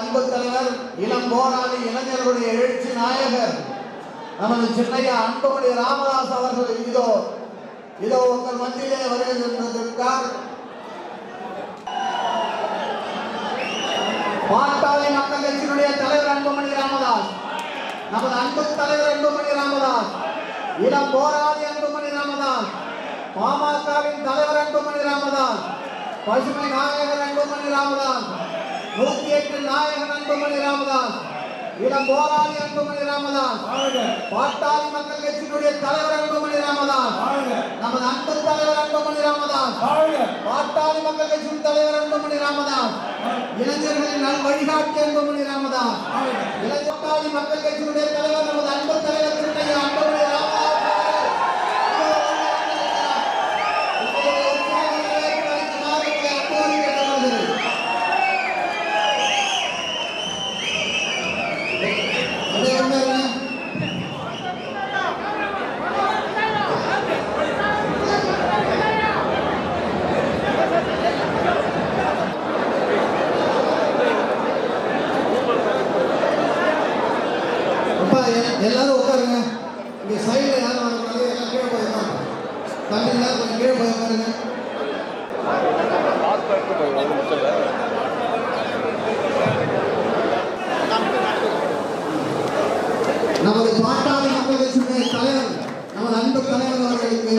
அன்பு தலைவர், இளம் போராளி, இளைஞர்களுடைய எழுச்சி நாயகர் நமது சின்னையா அன்புமணி ராமதாஸ் அவர்கள் இதோ உங்கள் மத்தியிலே வருகின்றிருக்கிறார். பாட்டாளி மக்கள் கட்சியினுடைய தலைவர் அன்புமணி ராமதாஸ், நமது அன்பு தலைவர் அன்புமணி ராமதாஸ், இளம் போராளி அன்புமணி ராமதாஸ், பாமகவின் தலைவர் அன்புமணி ராமதாஸ், பசுமை நாயகர் அன்புமணி ராமதாஸ், 108 நாயகன் அன்புமணி ராமதாஸ், இளம் போராளி அன்புமணி ராமதாஸ், பாட்டாளி மக்கள் கட்சியினுடைய தலைவர் அன்புமணி ராமதாஸ், நமது அன்பு தலைவர் அன்புமணி ராமதாஸ், பாட்டாளி மக்கள் கட்சியின் தலைவர் அன்புமணி ராமதாஸ், இளைஞர்களின் நல் வழிகாட்டி அன்புமணி ராமதாஸ், பாட்டாளி மக்கள் கட்சியினுடைய தலைவர் நமது அன்பு தலைவர் சின்னையா அன்புமணி ராமதாஸ். எல்லாரும் உட்காருங்க. இங்க சைடுல யாரும் வரக்கூடாது. எல்லாம் கீழே போயிருக்காங்க. தண்ணி எல்லாம் கொஞ்சம் கீழே போய் உட்காருங்க. நமது பாட்டாளி மக்கள் கட்சியினுடைய தலைவர், நமது அன்பு தலைவர் அவர்களுக்கு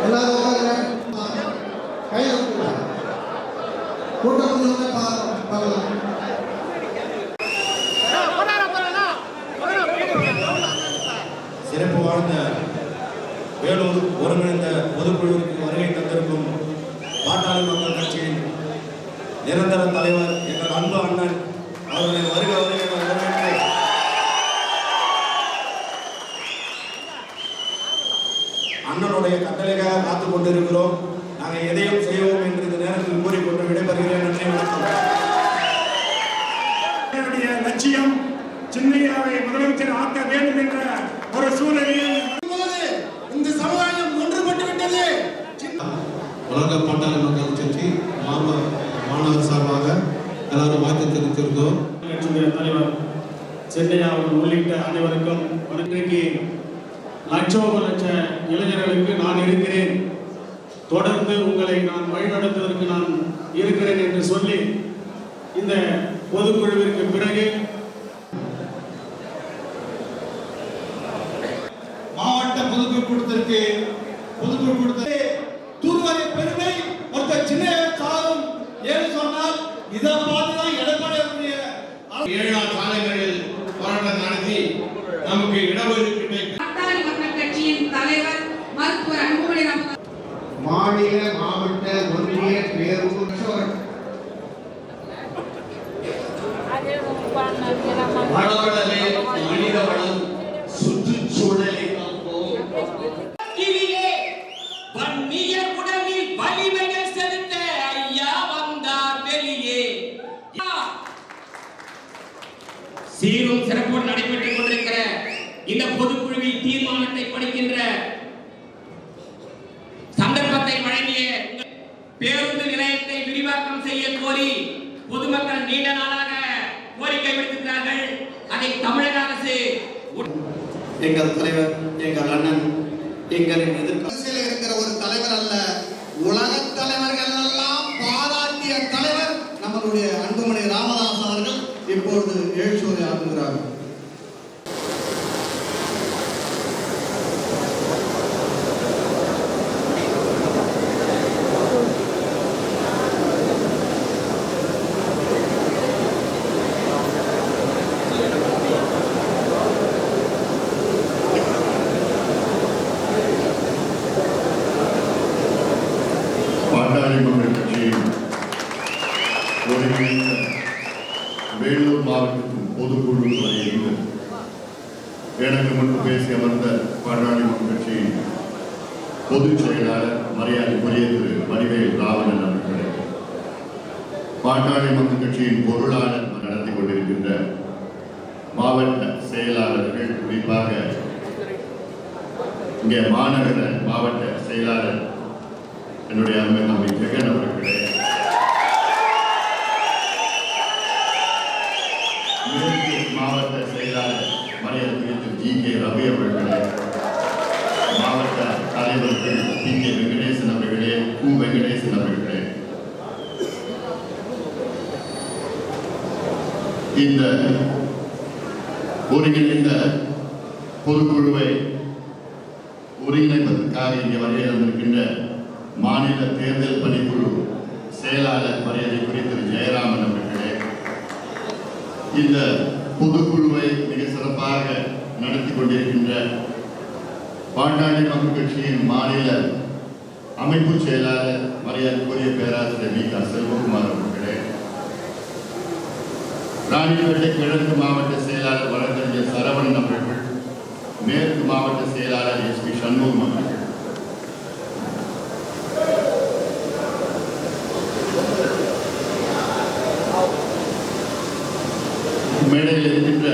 எல்லாரும் உட்காருங்க. சிறப்பு வாழ்ந்த வேலூர் ஒருங்கிணைந்த பொதுக்குழுவிற்கு வருகை தந்திருக்கும் பாட்டாளி மக்கள் கட்சியின் நிரந்தர தலைவர் எங்கள் அன்பு அண்ணன் அவர்களை வருகை அண்ணனுடைய கட்டளைக்காக காத்துக் கொண்டிருக்கிறோம். நாங்கள் எதையும் செய்வோம் என்று இந்த நேரத்தில் கூறிக்கொண்டு விடைபெறுகிறேன். நன்றி, வணக்கம். லட்சியம் சின்னையாவை முதலமைச்சர் ஆக்க வேண்டும் என்ற ஒரு சூழலில் இந்த சமுதாயம் ஒன்றுபட்டு விட்டது. உலக பாட்டாளி மக்கள் கட்சி மாணவர் சார்பாக எல்லாரும் வாழ்த்து தெரிவித்திருந்தோம். தலைவர் சின்னையா உள்ளிட்ட அனைவருக்கும் இன்றைக்கு லட்ச இளைஞர்களுக்கு நான் இருக்கிறேன், தொடர்ந்து உங்களை நான் வழிநடத்துவதற்கு நான் இருக்கிறேன் என்று சொல்லி இந்த பொதுக்குழுவிற்கு பிறகு மாவட்ட பொதுக்குழு கூட்டத்திற்கு தூர்வாரிய பெருமை ஒருத்தர் சின்ன சாரும் ஏன்னு சொன்னால் இதை பார்த்துதான் எடப்பாடி 7 சாலைகளில் போராட்டம் நடத்தி நமக்கு இடஒதுக்கீட்டை பாட்டாளி மக்கள் கட்சியின் தலைவர் மருத்துவர் அன்புமணி ராமதாஸ், மாநில மாவட்ட ஒன்றிய பேரூர் வளவளவே மனித வளம் சுற்றுச்சூழலை காப்போம். வன்னிய உடலில் வலிமைகள் செலுத்த ஐயா வந்தார் வெளியே. சீரும் சிறப்புடன் நடைபெற்றுக் கொண்டிருக்கிற இந்த பொதுக்குழுவில் தீர்மானத்தை படிக்கின்ற சந்தர்ப்பத்தை வழங்கிய பேருந்து நிலையத்தை விரிவாக்கம் செய்ய கோரி பொதுமக்கள் நீண்ட நாளாக கோரிக்கை விடுத்திருக்கிறார்கள். அதை தமிழக அரசு எங்கள் தலைவர், எங்கள் அண்ணன், எங்களின் எதிர்காலத்தில் இருக்கிற ஒரு தலைவர் அல்ல, உலக தலைவர்கள் எல்லாம் பாராட்டிய தலைவர் நம்மளுடைய அன்புமணி ராமதாஸ் அவர்கள் இப்பொழுது எழுச்சூரை ஆக்குகிறார்கள். பாட்டாளி மக்கள் கட்சியின் ஒருங்கிணைந்த வேலூர் மாவட்டத்தின் பொதுக்குழு வரையிலிருந்து எனக்கு முன்பு பேசி அமர்ந்த பாட்டாளி மக்கள் கட்சியின் பொதுச் செயலாளர் மரியாதைக்குரிய திரு வடிவேல் ராவணன் அவர்களே, பாட்டாளி மக்கள் கட்சியின் பொருளாளர் நடத்தி கொண்டிருக்கின்ற மாவட்ட செயலாளர்கள், குறிப்பாக இங்கே மாநகர மாவட்ட செயலாளர் என்னுடைய அருமை தம்பி ஜெகன் அவர்களே, மேற்கு மாவட்ட செயலாளர் மரியாதைக்குரிய ஜி.கே. ரவி அவர்களே, மாவட்ட தலைவர்கள் பி.கே. வெங்கடேசன் அவர்களே, கு. வெங்கடேசன் அவர்களே, இந்த ஒருங்கிணைந்த பொதுக்குழுவை ஒருங்கிணைப்பதற்காக இங்கே வருகை தந்திருக்கின்ற மாநில தேர்தல் பணிக்குழு செயலாளர் மரியாதைக்குரிய திரு ஜெயராமன் அவர்களே, இந்த பொதுக்குழுவை மிக சிறப்பாக நடத்தி கொண்டிருக்கின்ற பாட்டாளி மக்கள் கட்சியின் மாநில அமைப்பு செயலாளர் மரியாதைக்குரிய பேராசிரியர் வி.க. செல்வகுமார் அவர்களே, ராணிப்பேட்டை கிழக்கு மாவட்ட செயலாளர் வழக்கறிஞர் சரவணன் அவர்கள், மேற்கு மாவட்ட செயலாளர் எஸ்.பி. சண்முகம் அவர்கள், மேடையில் இருக்கின்ற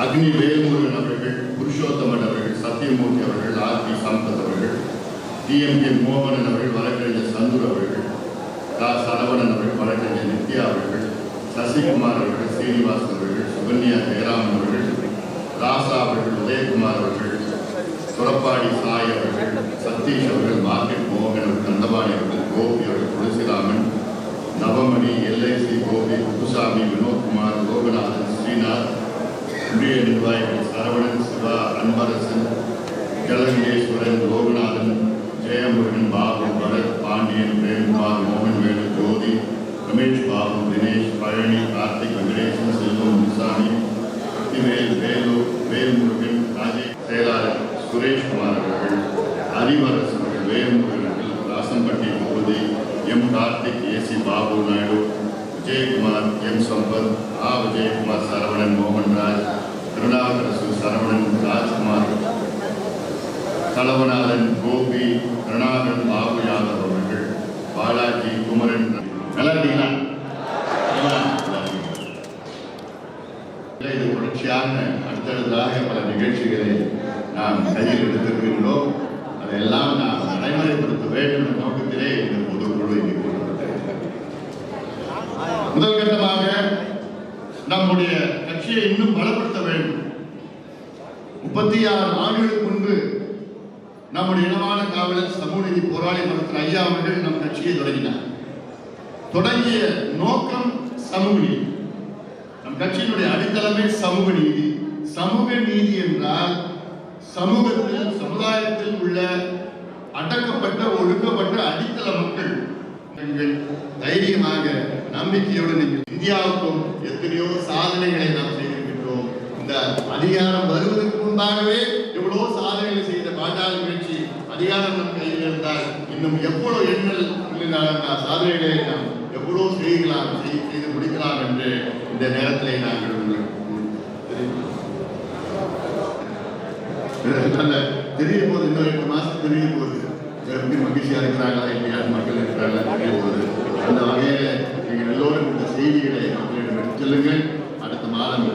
அக்னி வேல்முருகன் அவர்கள், புருஷோத்தமன் அவர்கள், சத்தியமூர்த்தி அவர்கள், ஆர்.பி. சம்பத் அவர்கள், டி.எம்.கே. மோகனன் அவர்கள், வழக்கறிஞர் சந்தூர் அவர்கள், ரா. சரவணன் அவர்கள், வழக்கறிஞர் நித்யா அவர்கள், சசிகுமார் அவர்கள், சீனிவாசன் அவர்கள், சுகன்யா ஜெயராமன் அவர்கள், ராசா அவர்கள், உதயகுமார் அவர்கள், சுரப்பாடி சாய் அவர்கள், சதீஷ் அவர்கள், மார்க்கெட் மோகன் அவர்கள், கந்தபாணி அவர்கள், கோபி அவர்கள், துளசிராமன், நவமணி, எல்ஐசி கோபி, குப்புசாமி, வினோத்குமார், லோகநாதன், ஸ்ரீநாத், புதிய நிர்வாகிகள் சரவணன், சிவா, அன்பரசன், கிழங்கேஸ்வரன், லோகநாதன், ஜெயமுருகன், பாபு, பரத், பாண்டியன், பிரேம்குமார், மோகன்வேலு, ஜோதி, ரமேஷ் பாபு, தினேஷ், பழனி, கார்த்திக், வெங்கடேசன், செல்வம், முசாமி, சக்திவேல், வேலு, வேல்முருகன், ராஜேஷ், செயலாளர் சுரேஷ்குமார் அவர்கள், அறிவரசன் அவர்கள், வேல்முருகன் அவர்கள், ராசம்பட்டி பகுதி, எம். கார்த்திக், ஏ.சி. பாபு நாயுடு, விஜயகுமார், எம். சம்பத், ஆ. விஜயகுமார், சரவணன், மோகன்ராஜ், கருணாகரசு, சரவணன், ராஜ்குமார், தலவநாதன், கோபி, கருணாகரன், பாபு யாதவ் அவர்கள், பாலாஜி, குமரன். நல்லா இருக்கீங்களா? இது தொடர்ச்சியாக அடுத்தடுத்ததாக பல நிகழ்ச்சிகளை நாம் கையில் எடுத்திருக்கின்றோம். அதையெல்லாம் நாம் நடைமுறைப்படுத்த வேண்டும் என்ற நோக்கத்திலே இந்த பொதுக்குழு இங்கே கூட்டப்பட்டிருக்கிறது. முதல் கட்டமாக நம்முடைய கட்சியை இன்னும் பலப்படுத்த வேண்டும். 36 ஆண்டுகளுக்கு முன்பு நம்முடைய இனமான காவலர் சமூக நீதி போராளி மருத்துவர் ஐயா அவர்கள் நம் கட்சியை தொடங்கினார். தொடங்கிய நோக்கம் சமூக நீதி. நம் கட்சியினுடைய அடித்தளமே சமூக நீதி. சமூக நீதி என்றால் சமூகத்தில், சமுதாயத்தில் உள்ள அடக்கப்பட்ட, ஒடுக்கப்பட்ட அடித்தள மக்கள் நீங்கள் தைரியமாக, நம்பிக்கையோடு நீங்கள் இந்தியாவுக்கும் எத்தனையோ சாதனைகளை நாம் செய்திருக்கின்றோம். இந்த அதிகாரம் வருவதற்கு முன்பாகவே எவ்வளவு சாதனைகளை செய்த பாட்டாளி கட்சி அதிகாரம் நம் கையில் இருந்தால் இன்னும் எவ்வளவு எண்ணல் சாதனைகளை நாம் எவ்வளவு செய்து முடிக்கலாம் என்று இந்த நேரத்திலே நாங்கள் தெரிய போது இன்னும் 8 மாசம் தெரிய போகுது. எப்படி மகிழ்ச்சியா இருக்கிறாங்களா, இல்லையா மக்கள் இருக்கிறாங்களா தெரிய போகுது. அந்த வகையில நீங்கள் எல்லோரும் இந்த செய்திகளை மக்களிடம் எடுத்து செல்லுங்கள். அடுத்த மாதம்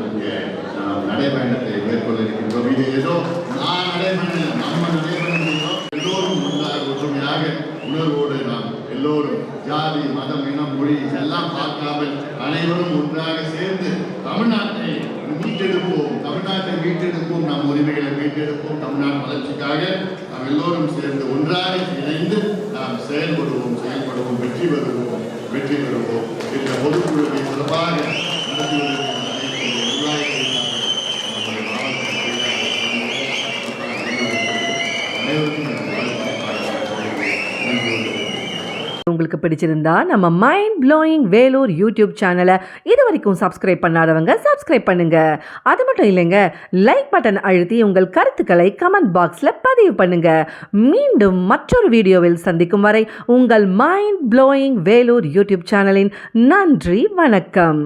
நடைபயணத்தை மேற்கொள்ள இருக்கின்றோம். இது ஏதோ நான் நடைபயணம், நம்ம நடைபயணம் செய்கிறோம். எல்லோரும் ஒற்றுமையாக உணர்வோடு நாம் எல்லோரும் ஜாதி, மதம், இனம், மொழி எல்லாம் பார்க்காமல் அனைவரும் ஒன்றாக சேர்ந்து தமிழ்நாட்டை மீட்டெடுப்போம். தமிழ்நாட்டை மீட்டெடுப்போம், நம் உரிமைகளை மீட்டெடுப்போம். தமிழ்நாட்டு வளர்ச்சிக்காக நாம் எல்லோரும் சேர்ந்து ஒன்றாக இணைந்து நாம் செயல்படுவோம், வெற்றி பெறுவோம். இந்த பொதுக்குழுவை சிறப்பாக நடத்துவதற்கு உங்களுக்கு பிடிச்சிருந்தா நம்ம மைண்ட் ப்ளோயிங் வேலூர் யூடியூப் சேனலை இது வரைக்கும் சப்ஸ்கிரைப் பண்ணாதவங்க சப்ஸ்கிரைப் பண்ணுங்க. அது மட்டும் இல்லைங்க, லைக் பட்டன் அழுத்தி உங்கள் கருத்துக்களை கமெண்ட் பாக்ஸில் பதிவு பண்ணுங்க. மீண்டும் மற்றொரு வீடியோவில் சந்திக்கும் வரை உங்கள் மைண்ட் ப்ளோயிங் வேலூர் யூடியூப் சேனலின் நன்றி, வணக்கம்.